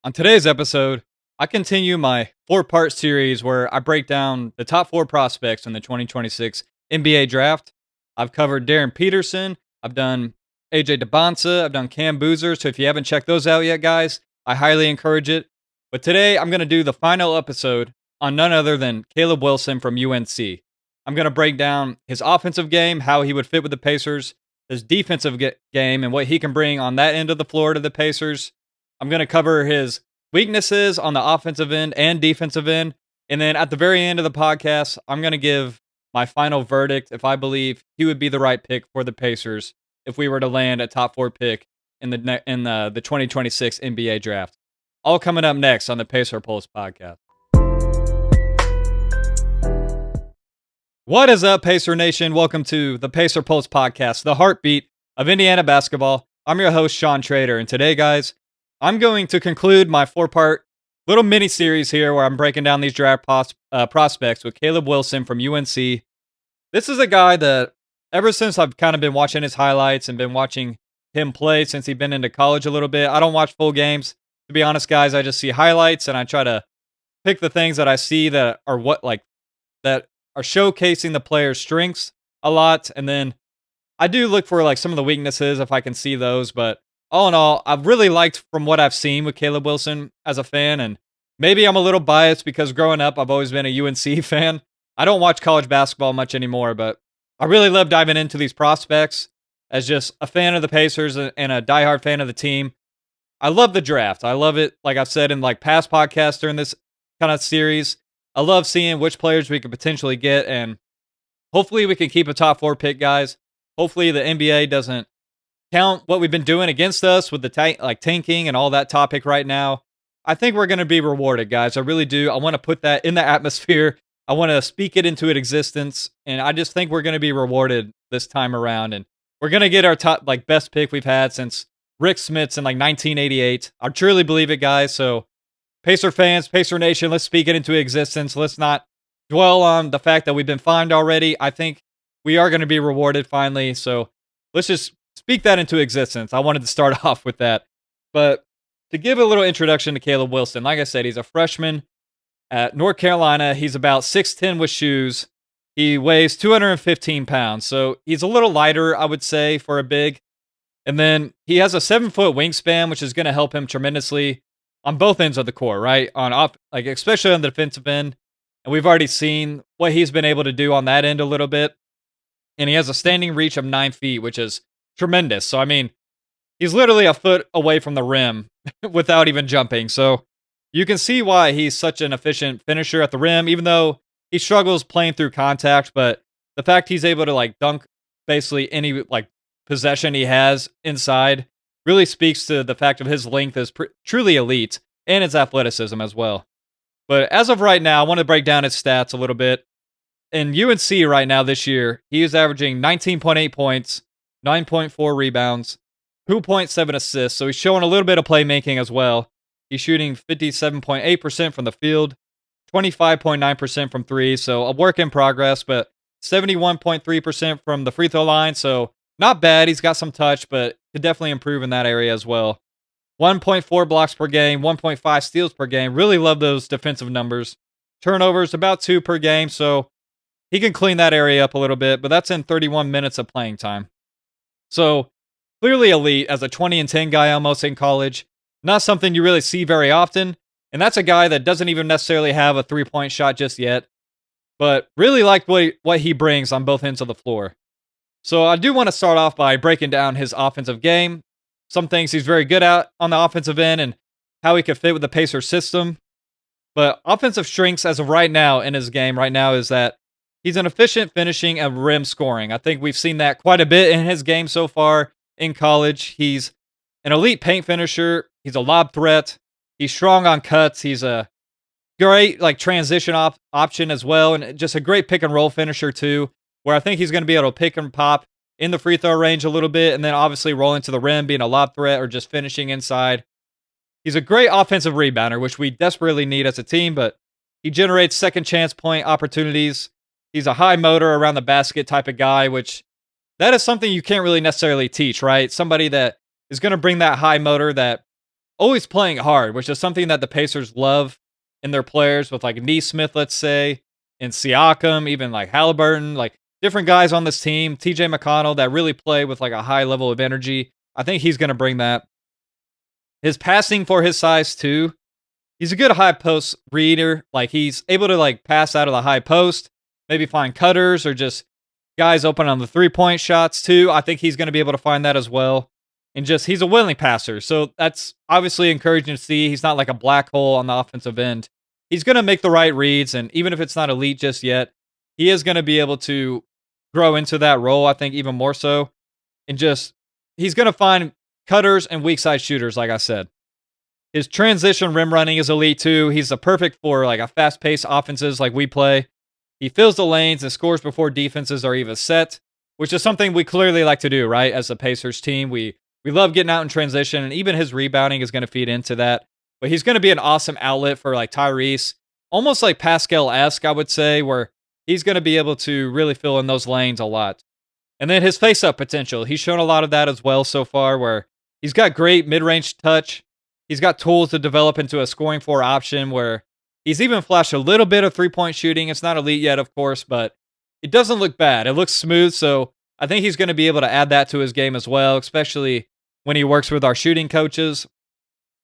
On today's episode, I continue my four-part series where I break down the top four prospects in the 2026 NBA draft. I've covered Darren Peterson, I've done AJ DeBonsa, I've done Cam Boozer. So if you haven't checked those out yet, guys, I highly encourage it. But today I'm going to do the final episode on none other than Caleb Wilson from UNC. I'm going to break down his offensive game, how he would fit with the Pacers, his defensive game, and what he can bring on that end of the floor to the Pacers. I'm going to cover his weaknesses on the offensive end and defensive end. And then at the very end of the podcast, I'm going to give my final verdict if I believe he would be the right pick for the Pacers if we were to land a top four pick in the 2026 NBA draft. All coming up next on the Pacer Pulse podcast. What is up, Pacer Nation? Welcome to the Pacer Pulse podcast, the heartbeat of Indiana basketball. I'm your host, Sean Trader, and today, guys, I'm going to conclude my four-part little mini-series here where I'm breaking down these draft prospects with Caleb Wilson from UNC. This is a guy that, ever since I've kind of been watching his highlights and been watching him play since he's been into college a little bit, I don't watch full games. To be honest, guys, I just see highlights and I try to pick the things that I see that are that are showcasing the player's strengths a lot. And then I do look for some of the weaknesses if I can see those, but all in all, I've really liked from what I've seen with Caleb Wilson as a fan, and maybe I'm a little biased because growing up, I've always been a UNC fan. I don't watch college basketball much anymore, but I really love diving into these prospects as just a fan of the Pacers and a diehard fan of the team. I love the draft. I love it, like I've said in past podcasts during this kind of series. I love seeing which players we could potentially get, and hopefully we can keep a top four pick, guys. Hopefully the NBA doesn't count what we've been doing against us with the tanking and all that topic right now. I think we're going to be rewarded, guys. I really do. I want to put that in the atmosphere. I want to speak it into existence, and I just think we're going to be rewarded this time around, and we're going to get our top best pick we've had since Rick Smits in 1988. I truly believe it, guys. So Pacer fans, Pacer Nation, let's speak it into existence. Let's not dwell on the fact that we've been fined already. I think we are going to be rewarded finally. So let's just speak that into existence. I wanted to start off with that. But to give a little introduction to Caleb Wilson, like I said, he's a freshman at North Carolina. He's about 6'10" with shoes. He weighs 215 pounds. So he's a little lighter, I would say, for a big. And then he has a 7-foot wingspan, which is going to help him tremendously on both ends of the court, right? Especially on the defensive end. And we've already seen what he's been able to do on that end a little bit. And he has a standing reach of 9 feet, which is tremendous. So, I mean, he's literally a foot away from the rim without even jumping. So you can see why he's such an efficient finisher at the rim, even though he struggles playing through contact. But the fact he's able to dunk basically any possession he has inside really speaks to the fact of his length is truly elite and his athleticism as well. But as of right now, I want to break down his stats a little bit. In UNC right now this year, he is averaging 19.8 points, 9.4 rebounds, 2.7 assists. So he's showing a little bit of playmaking as well. He's shooting 57.8% from the field, 25.9% from three. So a work in progress, but 71.3% from the free throw line. So not bad. He's got some touch, but could definitely improve in that area as well. 1.4 blocks per game, 1.5 steals per game. Really love those defensive numbers. Turnovers, about 2 per game. So he can clean that area up a little bit, but that's in 31 minutes of playing time. So clearly elite as a 20-10 guy almost in college. Not something you really see very often. And that's a guy that doesn't even necessarily have a three-point shot just yet. But really like what he brings on both ends of the floor. So I do want to start off by breaking down his offensive game. Some things he's very good at on the offensive end and how he could fit with the Pacers system. But offensive strengths as of right now in his game right now is that he's an efficient finishing and rim scoring. I think we've seen that quite a bit in his game so far in college. He's an elite paint finisher. He's a lob threat. He's strong on cuts. He's a great transition option as well, and just a great pick and roll finisher too, where I think he's going to be able to pick and pop in the free throw range a little bit, and then obviously rolling to the rim, being a lob threat or just finishing inside. He's a great offensive rebounder, which we desperately need as a team, but he generates second chance point opportunities. He's a high motor around the basket type of guy, which that is something you can't really necessarily teach, right? Somebody that is going to bring that high motor that always playing hard, which is something that the Pacers love in their players with like Neesmith, let's say, and Siakam, even like Haliburton, like different guys on this team, TJ McConnell that really play with like a high level of energy. I think he's going to bring that. His passing for his size too. He's a good high post reader. Like he's able to like pass out of the high post, maybe find cutters or just guys open on the 3-point shots too. I think he's going to be able to find that as well. And just he's a willing passer. So that's obviously encouraging to see. He's not like a black hole on the offensive end. He's going to make the right reads, and even if it's not elite just yet, he is going to be able to grow into that role, I think, even more so. And just he's going to find cutters and weak side shooters, like I said. His transition rim running is elite too. He's the perfect for like a fast-paced offenses like we play. He fills the lanes and scores before defenses are even set, which is something we clearly like to do, right? As the Pacers team, we love getting out in transition, and even his rebounding is going to feed into that. But he's going to be an awesome outlet for like Tyrese, almost like Pascal-esque, I would say, where he's going to be able to really fill in those lanes a lot. And then his face-up potential. He's shown a lot of that as well so far, where he's got great mid-range touch. He's got tools to develop into a scoring four option where he's even flashed a little bit of three-point shooting. It's not elite yet, of course, but it doesn't look bad. It looks smooth, so I think he's going to be able to add that to his game as well, especially when he works with our shooting coaches.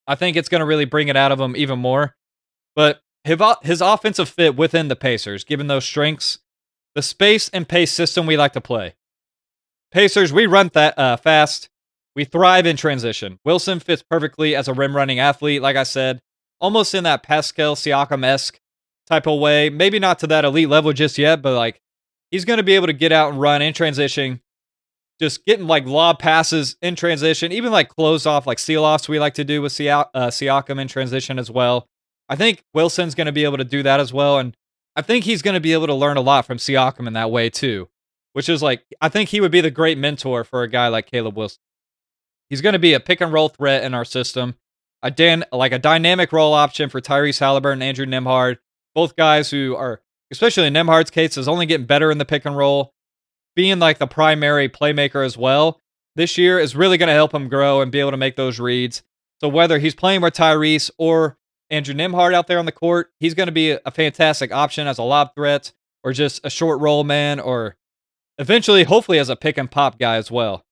I think it's going to really bring it out of him even more. But his offensive fit within the Pacers, given those strengths, the space and pace system we like to play. Pacers, we run that fast. We thrive in transition. Wilson fits perfectly as a rim-running athlete, like I said, almost in that Pascal Siakam-esque type of way. Maybe not to that elite level just yet, but like he's going to be able to get out and run in transition, just getting like lob passes in transition, even like close off, like seal offs we like to do with Siakam in transition as well. I think Wilson's going to be able to do that as well, and I think he's going to be able to learn a lot from Siakam in that way too, which is like, I think he would be the great mentor for a guy like Caleb Wilson. He's going to be a pick and roll threat in our system, like a dynamic role option for Tyrese Haliburton and Andrew Nembhard, both guys who are, especially in Nembhard's case, is only getting better in the pick and roll. Being like the primary playmaker as well this year is really going to help him grow and be able to make those reads. So whether he's playing with Tyrese or Andrew Nembhard out there on the court, he's going to be a fantastic option as a lob threat or just a short roll man or eventually, hopefully, as a pick and pop guy as well.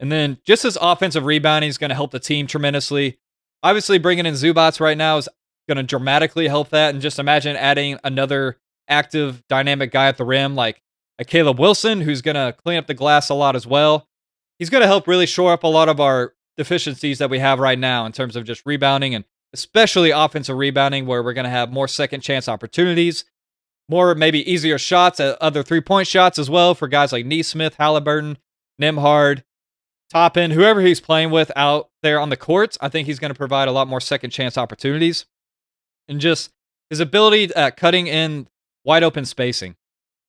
And then just his offensive rebounding is going to help the team tremendously. Obviously, bringing in Zubats right now is going to dramatically help that. And just imagine adding another active, dynamic guy at the rim like a Caleb Wilson, who's going to clean up the glass a lot as well. He's going to help really shore up a lot of our deficiencies that we have right now in terms of just rebounding and especially offensive rebounding, where we're going to have more second chance opportunities, more maybe easier shots, other 3-point shots as well for guys like Neesmith, Haliburton, Nembhard, Toppin, whoever he's playing with out there on the courts. I think he's going to provide a lot more second chance opportunities. And just his ability at cutting in wide open spacing.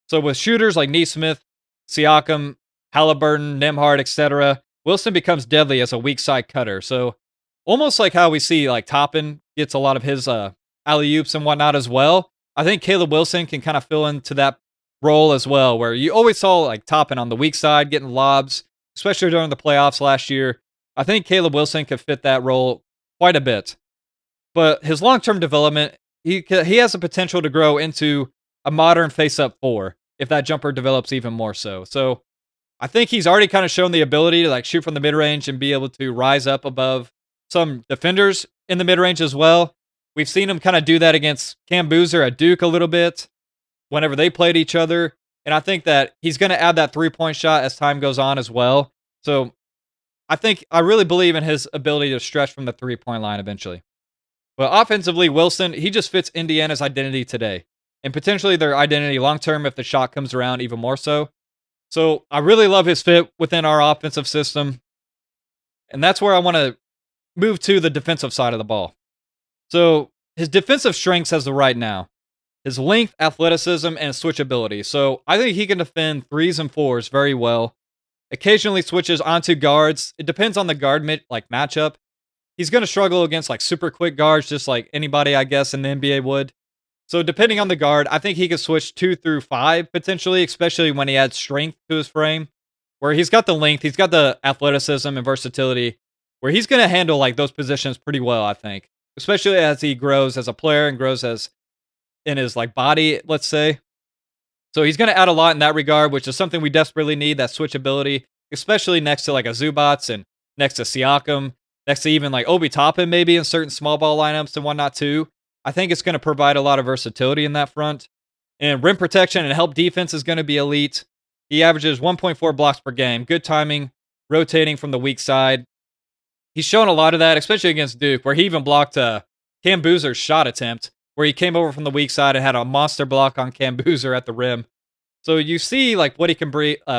So with shooters like Neesmith, Siakam, Haliburton, Nembhard, etc., Wilson becomes deadly as a weak side cutter. So almost like how we see like Toppin gets a lot of his alley-oops and whatnot as well. I think Caleb Wilson can kind of fill into that role as well, where you always saw like Toppin on the weak side getting lobs, especially during the playoffs last year. I think Caleb Wilson could fit that role quite a bit. But his long-term development, he has the potential to grow into a modern face-up four if that jumper develops even more so. So I think he's already kind of shown the ability to like shoot from the mid-range and be able to rise up above some defenders in the mid-range as well. We've seen him kind of do that against Cam Boozer at Duke a little bit whenever they played each other. And I think that he's going to add that 3-point shot as time goes on as well. So I really believe in his ability to stretch from the 3-point line eventually. But offensively, Wilson, he just fits Indiana's identity today and potentially their identity long-term if the shot comes around even more so. So I really love his fit within our offensive system. And that's where I want to move to the defensive side of the ball. So his defensive strengths as of right now, his length, athleticism, and switchability. So I think he can defend 3s and 4s very well. Occasionally switches onto guards. It depends on the guard matchup. He's going to struggle against like super quick guards, just like anybody, I guess, in the NBA would. So depending on the guard, I think he could switch 2 through 5 potentially, especially when he adds strength to his frame, where he's got the length, he's got the athleticism and versatility. where he's going to handle like those positions pretty well, I think, especially as he grows as a player and grows as in his like body, let's say. So he's going to add a lot in that regard, which is something we desperately need, that switchability, especially next to like a Zubats and next to Siakam, next to even like Obi Toppin maybe in certain small ball lineups and whatnot too. I think it's going to provide a lot of versatility in that front. And rim protection and help defense is going to be elite. He averages 1.4 blocks per game. Good timing, rotating from the weak side. He's shown a lot of that, especially against Duke, where he even blocked Cam Boozer's shot attempt, where he came over from the weak side and had a monster block on Cam Boozer at the rim. So you see like what he can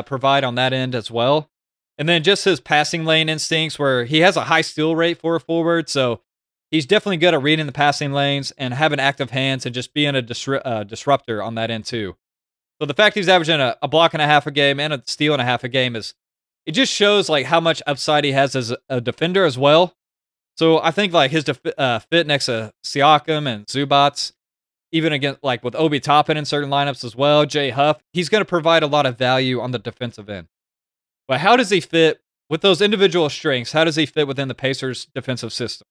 provide on that end as well. And then just his passing lane instincts, where he has a high steal rate for a forward. So he's definitely good at reading the passing lanes and having active hands and just being a disruptor on that end too. So the fact he's averaging a block and a half a game and a steal and a half a game it just shows like how much upside he has as a defender as well. So I think like his fit next to Siakam and Zubats, even against like with Obi Toppin in certain lineups as well, Jay Huff, he's going to provide a lot of value on the defensive end. But how does he fit with those individual strengths? How does he fit within the Pacers' defensive system?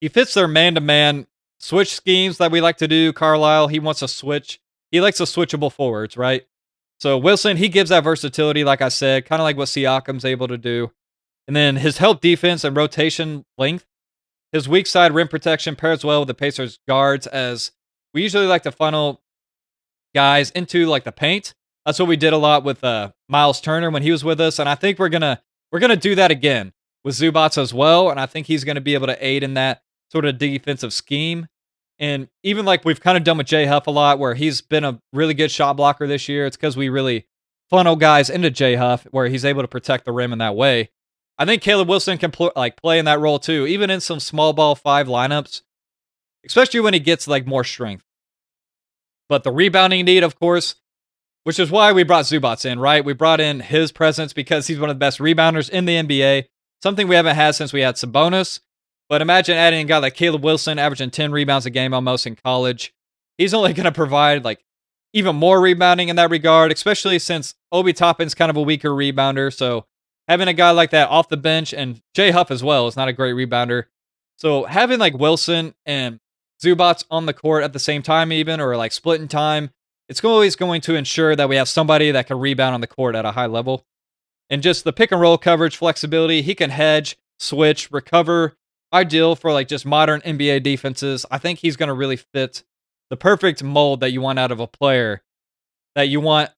He fits their man-to-man switch schemes that we like to do. Carlisle, he wants a switch. He likes the switchable forwards, right? So Wilson, he gives that versatility, like I said, kind of like what Siakam's able to do. And then his help defense and rotation length. His weak side rim protection pairs well with the Pacers guards, as we usually like to funnel guys into like the paint. That's what we did a lot with Miles Turner when he was with us, and I think we're gonna do that again with Zubats as well. And I think he's gonna be able to aid in that sort of defensive scheme. And even like we've kind of done with Jay Huff a lot, where he's been a really good shot blocker this year. It's because we really funnel guys into Jay Huff, where he's able to protect the rim in that way. I think Caleb Wilson can play in that role too, even in some small ball 5 lineups, especially when he gets like more strength. But the rebounding need, of course, which is why we brought Zubats in, right? We brought in his presence because he's one of the best rebounders in the NBA, something we haven't had since we had Sabonis. But imagine adding a guy like Caleb Wilson, averaging 10 rebounds a game almost in college. He's only going to provide like even more rebounding in that regard, especially since Obi Toppin's kind of a weaker rebounder. So having a guy like that off the bench, and Jay Huff as well is not a great rebounder. So having like Wilson and Zubats on the court at the same time, even, or like splitting time, it's always going to ensure that we have somebody that can rebound on the court at a high level. And just the pick and roll coverage flexibility, he can hedge, switch, recover. Ideal for like just modern NBA defenses. I think he's going to really fit the perfect mold that you want out of a player, that you want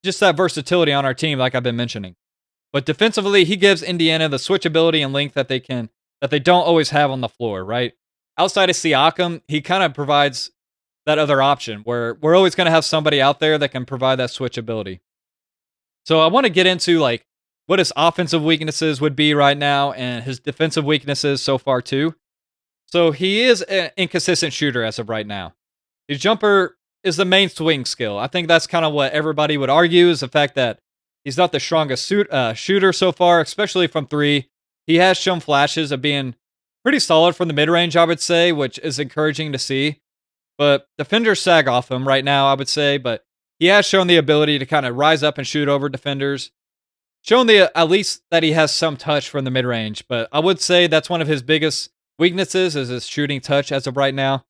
just that versatility on our team, like I've been mentioning. But defensively, he gives Indiana the switchability and length that they don't always have on the floor, right? Outside of Siakam, he kind of provides that other option where we're always going to have somebody out there that can provide that switchability. So I want to get into like what his offensive weaknesses would be right now and his defensive weaknesses so far too. So he is an inconsistent shooter as of right now. His jumper is the main swing skill. I think that's kind of what everybody would argue, is the fact that he's not the strongest shooter so far, especially from 3. He has shown flashes of being pretty solid from the mid-range, I would say, which is encouraging to see. But defenders sag off him right now, I would say. But he has shown the ability to kind of rise up and shoot over defenders. Shown at least that he has some touch from the mid-range. But I would say that's one of his biggest weaknesses, is his shooting touch as of right now.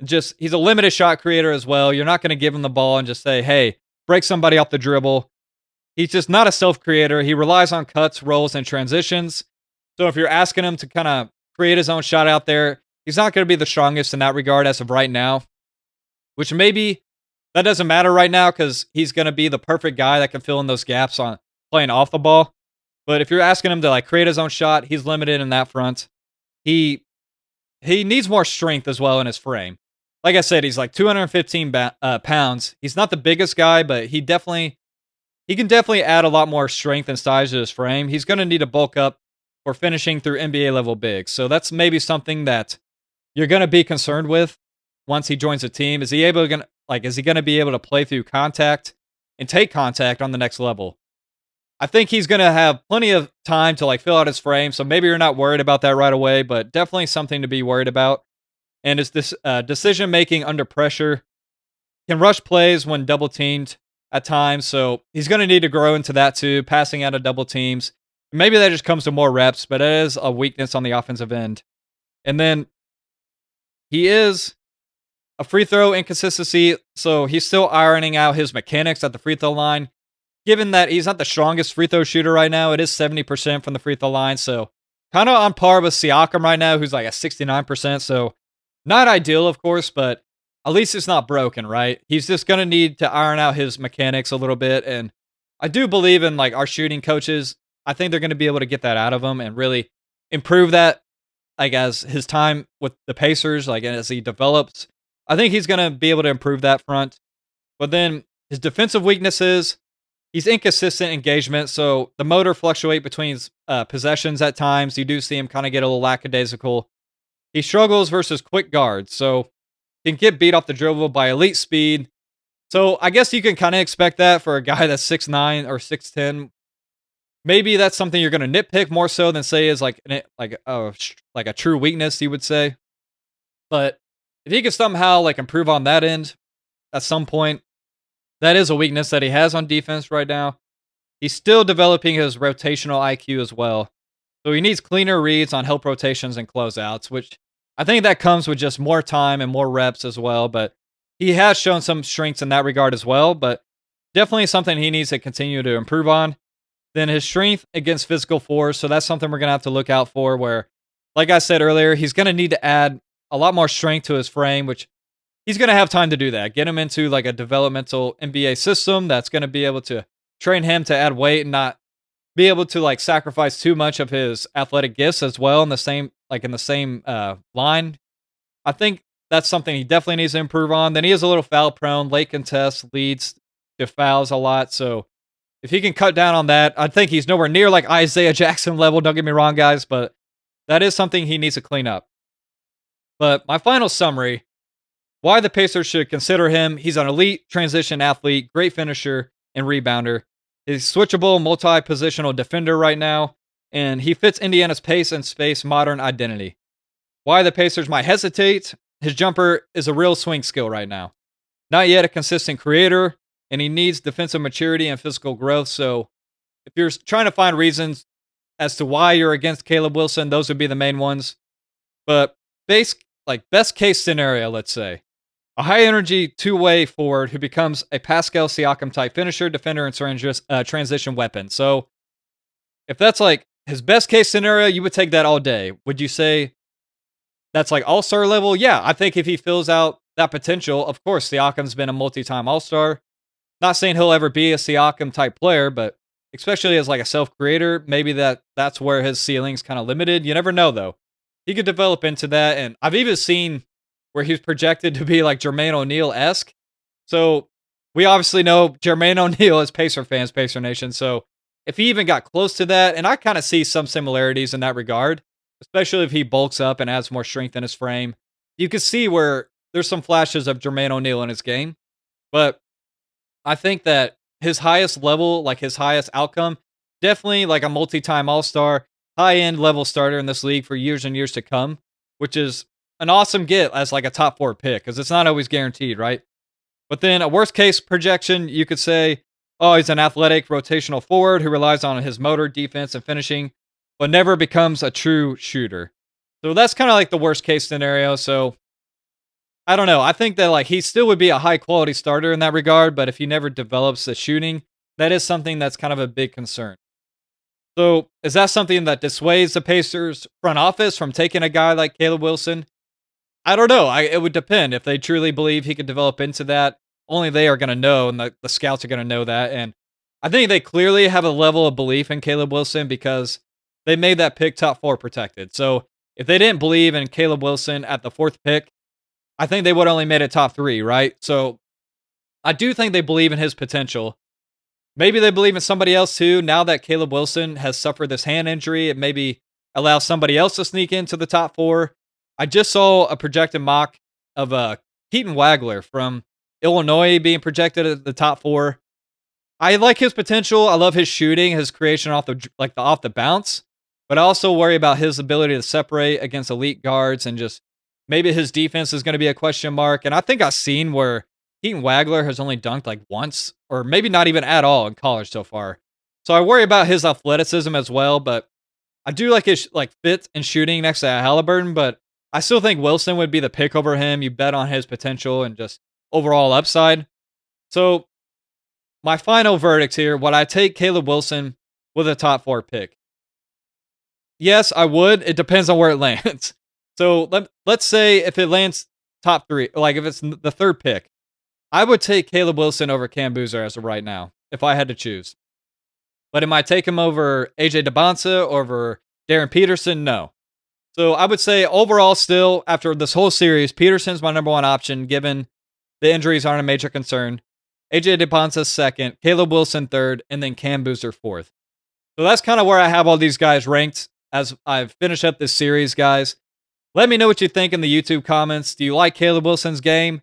Just, he's a limited shot creator as well. You're not going to give him the ball and just say, hey, break somebody off the dribble. He's just not a self-creator. He relies on cuts, rolls, and transitions. So if you're asking him to kind of create his own shot out there, he's not going to be the strongest in that regard as of right now. Which maybe that doesn't matter right now, because he's going to be the perfect guy that can fill in those gaps on playing off the ball. But if you're asking him to like create his own shot, he's limited in that front. He needs more strength as well in his frame. Like I said, he's like 215 pounds. He's not the biggest guy, but he can definitely add a lot more strength and size to his frame. He's going to need to bulk up for finishing through NBA level bigs. So that's maybe something that you're going to be concerned with once he joins the team. Is he going to be able to play through contact and take contact on the next level? I think he's going to have plenty of time to like fill out his frame. So maybe you're not worried about that right away, but definitely something to be worried about. And his decision making under pressure, can rush plays when double teamed at times. So he's going to need to grow into that too, passing out of double teams, Maybe that just comes to more reps, but it is a weakness on the offensive end. And then he is a free throw inconsistency, so he's still ironing out his mechanics at the free throw line. Given that he's not the strongest free throw shooter right now, it is 70% from the free throw line, so kind of on par with Siakam right now, who's like at 69%. So not ideal, of course, but at least it's not broken, right? He's just going to need to iron out his mechanics a little bit. And I do believe in like our shooting coaches. I think they're going to be able to get that out of him and really improve that, like as his time with the Pacers, like as he develops. I think he's going to be able to improve that front. But then his defensive weaknesses, he's inconsistent engagement, so the motor fluctuate between possessions at times. You do see him kind of get a little lackadaisical. He struggles versus quick guards, so can get beat off the dribble by elite speed. So I guess you can kind of expect that for a guy that's 6'9" or 6'10". Maybe that's something you're going to nitpick more so than say is like a true weakness, you would say. But if he could somehow like improve on that end at some point, that is a weakness that he has on defense right now. He's still developing his rotational IQ as well. So he needs cleaner reads on help rotations and closeouts, which I think that comes with just more time and more reps as well. But he has shown some strengths in that regard as well, but definitely something he needs to continue to improve on. Then his strength against physical force. So that's something we're going to have to look out for where, like I said earlier, he's going to need to add a lot more strength to his frame, which he's going to have time to do that. Get him into like a developmental NBA system that's going to be able to train him to add weight and not be able to like sacrifice too much of his athletic gifts as well in the same line. I think that's something he definitely needs to improve on. Then he is a little foul prone, late contests leads to fouls a lot. So if he can cut down on that, I think he's nowhere near like Isaiah Jackson level. Don't get me wrong, guys, but that is something he needs to clean up. But my final summary, why the Pacers should consider him: he's an elite transition athlete, great finisher and rebounder. He's switchable, multi-positional defender right now, and he fits Indiana's pace and space modern identity. Why the Pacers might hesitate: his jumper is a real swing skill right now. Not yet a consistent creator, and he needs defensive maturity and physical growth. So if you're trying to find reasons as to why you're against Caleb Wilson, those would be the main ones. But best case scenario, let's say, a high energy two-way forward who becomes a Pascal Siakam type finisher, defender, and transition weapon. So if that's like his best case scenario, you would take that all day. Would you say that's like all-star level? Yeah, I think if he fills out that potential, of course, Siakam's been a multi-time all-star. Not saying he'll ever be a Siakam type player, but especially as like a self-creator, maybe that's where his ceiling's kind of limited. You never know though. He could develop into that, and I've even seen where he's projected to be like Jermaine O'Neal-esque. So we obviously know Jermaine O'Neal is Pacer fans, Pacer Nation. So if he even got close to that, and I kind of see some similarities in that regard, especially if he bulks up and adds more strength in his frame, you can see where there's some flashes of Jermaine O'Neal in his game. But I think that his highest level, like his highest outcome, definitely like a multi-time all-star, high-end level starter in this league for years and years to come, which is an awesome get as like a top 4 pick because it's not always guaranteed, right? But then a worst case projection, you could say, oh, he's an athletic rotational forward who relies on his motor, defense, and finishing, but never becomes a true shooter. So that's kind of like the worst case scenario. So I don't know. I think that like he still would be a high quality starter in that regard, but if he never develops the shooting, that is something that's kind of a big concern. So is that something that dissuades the Pacers front office from taking a guy like Caleb Wilson? I don't know. It would depend. If they truly believe he could develop into that, only they are going to know, and the scouts are going to know that. And I think they clearly have a level of belief in Caleb Wilson because they made that pick top 4 protected. So if they didn't believe in Caleb Wilson at the 4th pick, I think they would only made it top 3, right? So I do think they believe in his potential. Maybe they believe in somebody else too. Now that Caleb Wilson has suffered this hand injury, it maybe allows somebody else to sneak into the top 4. I just saw a projected mock of Keaton Wagler from Illinois being projected at the top 4. I like his potential. I love his shooting, his creation off the bounce, but I also worry about his ability to separate against elite guards and just maybe his defense is going to be a question mark. And I think I've seen where Keaton Wagler has only dunked like once, or maybe not even at all in college so far. So I worry about his athleticism as well, but I do like his like fit and shooting next to Halliburton, but I still think Wilson would be the pick over him. You bet on his potential and just overall upside. So my final verdict here, would I take Caleb Wilson with a top 4 pick? Yes, I would. It depends on where it lands. So let's say if it lands top 3, like if it's the 3rd pick, I would take Caleb Wilson over Cam Boozer as of right now if I had to choose. But am I take him over AJ DeBonsa or over Darren Peterson? No. So I would say overall, still after this whole series, Peterson's my number 1 option, given the injuries aren't a major concern. AJ DeBonsa second, Caleb Wilson third, and then Cam Boozer fourth. So that's kind of where I have all these guys ranked as I've finished up this series, guys. Let me know what you think in the YouTube comments. Do you like Caleb Wilson's game?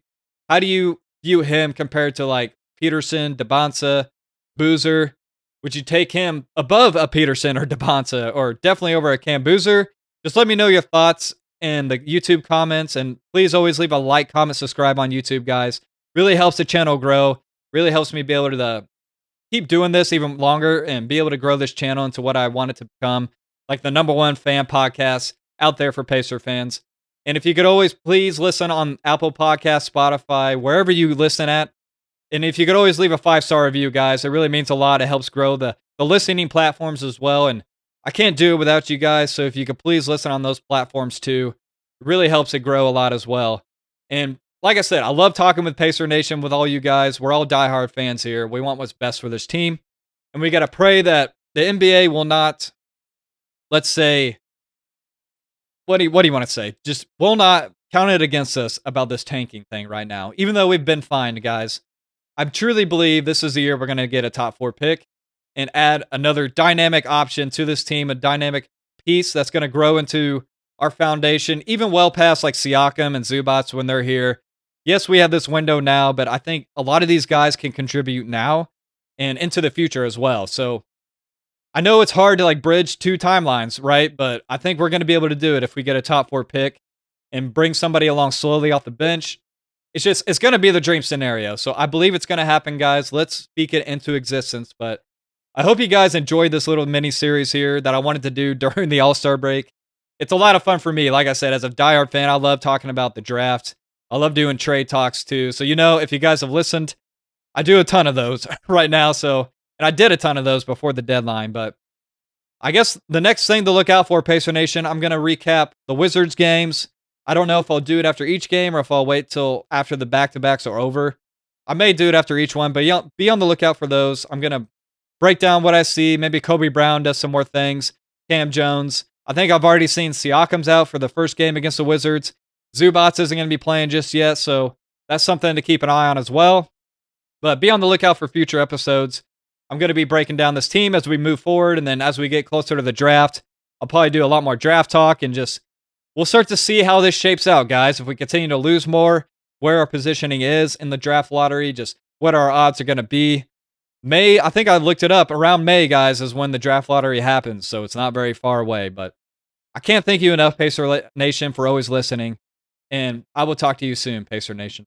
How do you view him compared to like Peterson, DeBonsa, Boozer? Would you take him above a Peterson or DeBonsa, or definitely over a Cam Boozer? Just let me know your thoughts in the YouTube comments, and please always leave a like, comment, subscribe on YouTube, guys. Really helps the channel grow. Really helps me be able to keep doing this even longer and be able to grow this channel into what I want it to become, like the number 1 fan podcast out there for Pacer fans. And if you could always please listen on Apple Podcasts, Spotify, wherever you listen at. And if you could always leave a 5-star review, guys, it really means a lot. It helps grow the listening platforms as well. And I can't do it without you guys. So if you could please listen on those platforms too, it really helps it grow a lot as well. And like I said, I love talking with Pacer Nation, with all you guys. We're all diehard fans here. We want what's best for this team. And we got to pray that the NBA will not, let's say, what do you want to say? Just will not count it against us about this tanking thing right now. Even though we've been fined, guys. I truly believe this is the year we're going to get a top 4 pick and add another dynamic option to this team, a dynamic piece that's going to grow into our foundation, even well past like Siakam and Zubats when they're here. Yes, we have this window now, but I think a lot of these guys can contribute now and into the future as well. So I know it's hard to like bridge 2 timelines, right? But I think we're going to be able to do it if we get a top 4 pick and bring somebody along slowly off the bench. It's going to be the dream scenario. So I believe it's going to happen, guys. Let's speak it into existence. But I hope you guys enjoyed this little mini series here that I wanted to do during the All-Star break. It's a lot of fun for me. Like I said, as a diehard fan, I love talking about the draft. I love doing trade talks too. So, if you guys have listened, I do a ton of those right now. And I did a ton of those before the deadline. But I guess the next thing to look out for, Pacer Nation, I'm going to recap the Wizards games. I don't know if I'll do it after each game or if I'll wait till after the back-to-backs are over. I may do it after each one, but be on the lookout for those. I'm going to break down what I see. Maybe Kobe Brown does some more things. Cam Jones. I think I've already seen Siakam's out for the first game against the Wizards. Zubats isn't going to be playing just yet, so that's something to keep an eye on as well. But be on the lookout for future episodes. I'm going to be breaking down this team as we move forward, and then as we get closer to the draft, I'll probably do a lot more draft talk, and we'll start to see how this shapes out, guys. If we continue to lose more, where our positioning is in the draft lottery, just what our odds are going to be. May, I think I looked it up, around May, guys, is when the draft lottery happens, so it's not very far away. But I can't thank you enough, Pacer Nation, for always listening. And I will talk to you soon, Pacer Nation.